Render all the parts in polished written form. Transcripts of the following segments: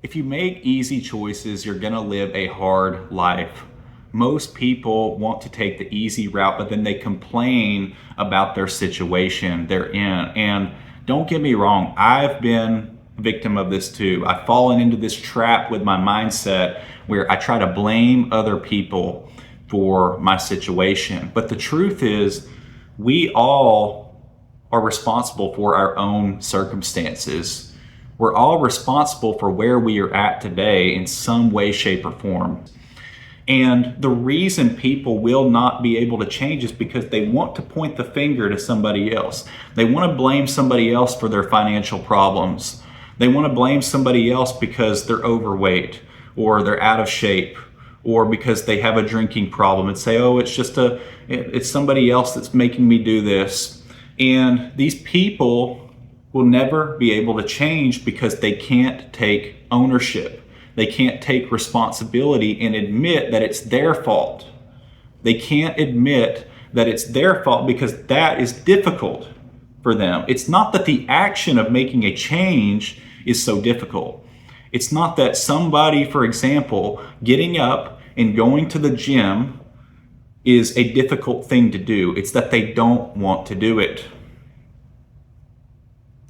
If you make easy choices, you're gonna live a hard life. Most people want to take the easy route, but then they complain about their situation they're in. And don't get me wrong, I've been a victim of this too. I've fallen into this trap with my mindset where I try to blame other people for my situation. But the truth is, we all are responsible for our own circumstances. We're all responsible for where we are at today in some way, shape, or form. And the reason people will not be able to change is because they want to point the finger to somebody else. They want to blame somebody else for their financial problems. They want to blame somebody else because they're overweight or they're out of shape or because they have a drinking problem and say, oh, it's somebody else that's making me do this. And these people will never be able to change because they can't take ownership. They can't take responsibility and admit that it's their fault. They can't admit that it's their fault because that is difficult for them. It's not that the action of making a change is so difficult. It's not that somebody, for example, getting up and going to the gym is a difficult thing to do. It's that they don't want to do it.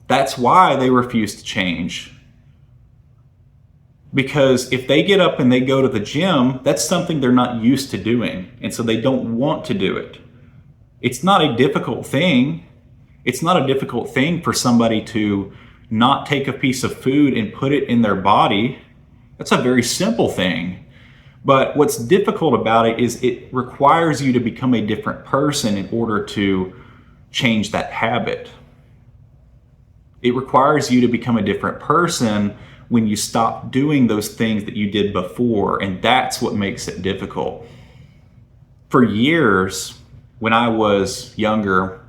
That's why they refuse to change. Because if they get up and they go to the gym, that's something they're not used to doing. And so they don't want to do it. It's not a difficult thing. It's not a difficult thing for somebody to not take a piece of food and put it in their body. That's a very simple thing. But what's difficult about it is it requires you to become a different person in order to change that habit. It requires you to become a different person when you stop doing those things that you did before, and that's what makes it difficult. For years, when I was younger,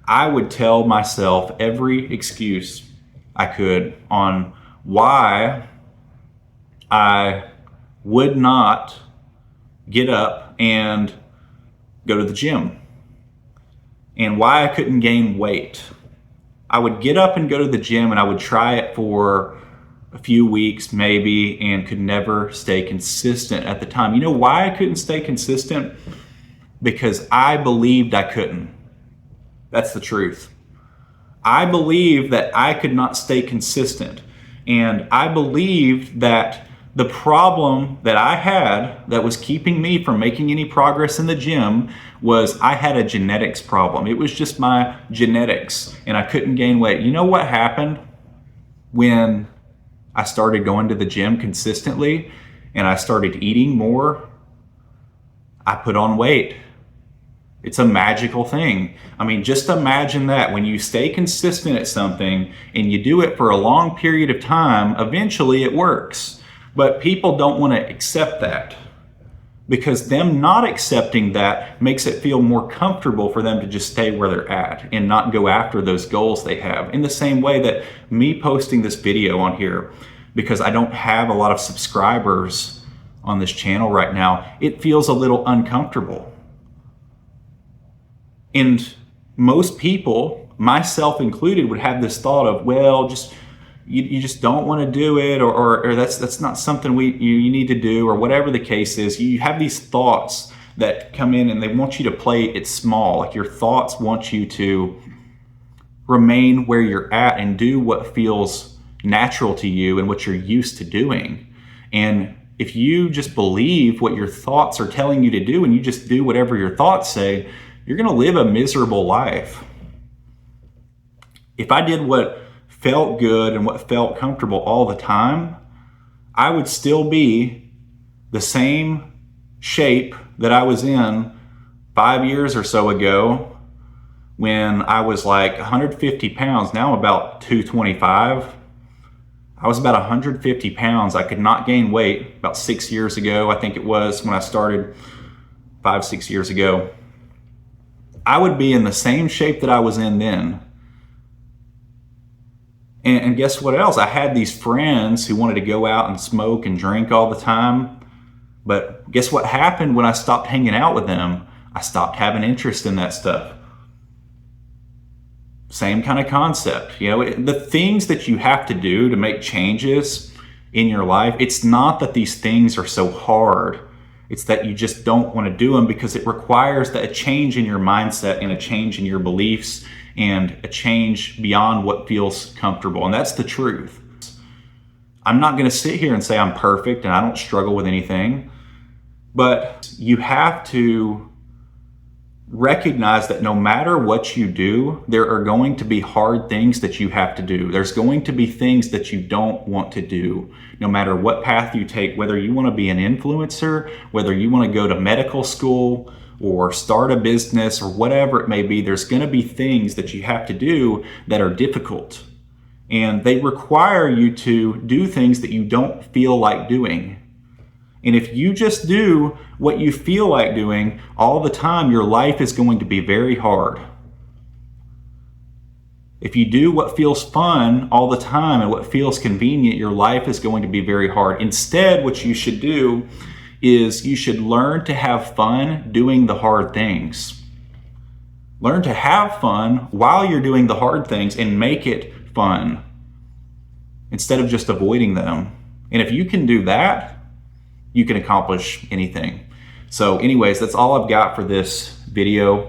I would tell myself every excuse I could on why I would not get up and go to the gym and why I couldn't gain weight. I would get up and go to the gym and I would try it for a few weeks maybe and could never stay consistent at the time. You know why I couldn't stay consistent? Because I believed I couldn't. That's the truth. I believed that I could not stay consistent. And I believed that the problem that I had that was keeping me from making any progress in the gym was I had a genetics problem. It was just my genetics and I couldn't gain weight. You know what happened when I started going to the gym consistently and I started eating more? I put on weight. It's a magical thing. I mean, just imagine that when you stay consistent at something and you do it for a long period of time, eventually it works. But people don't want to accept that because them not accepting that makes it feel more comfortable for them to just stay where they're at and not go after those goals they have. In the same way that me posting this video on here, because I don't have a lot of subscribers on this channel right now, it feels a little uncomfortable. And most people, myself included, would have this thought of, well, you just don't want to do it, or that's not something you need to do, or whatever the case is. You have these thoughts that come in and they want you to play it small. Like your thoughts want you to remain where you're at and do what feels natural to you and what you're used to doing. And if you just believe what your thoughts are telling you to do and you just do whatever your thoughts say, you're going to live a miserable life. If I did what felt good and what felt comfortable all the time, I would still be the same shape that I was in 5 years or so ago when I was like 150 pounds. Now I'm about 225. I was about 150 pounds. I could not gain weight about 6 years ago. I think it was when I started 5-6 years ago. I would be in the same shape that I was in then. And guess what else? I had these friends who wanted to go out and smoke and drink all the time. But guess what happened when I stopped hanging out with them? I stopped having interest in that stuff. Same kind of concept. You know, the things that you have to do to make changes, in your life, it's not that these things are so hard. It's that you just don't want to do them because it requires a change in your mindset and a change in your beliefs and a change beyond what feels comfortable. And that's the truth. I'm not going to sit here and say I'm perfect and I don't struggle with anything, but you have to recognize that no matter what you do, there are going to be hard things that you have to do. There's going to be things that you don't want to do, no matter what path you take, whether you want to be an influencer, whether you want to go to medical school or start a business or whatever it may be. There's going to be things that you have to do that are difficult, and they require you to do things that you don't feel like doing. And if you just do what you feel like doing all the time, your life is going to be very hard. If you do what feels fun all the time and what feels convenient, your life is going to be very hard. Instead, what you should do is you should learn to have fun doing the hard things. Learn to have fun while you're doing the hard things and make it fun instead of just avoiding them. And if you can do that, you can accomplish anything. So anyways, that's all I've got for this video.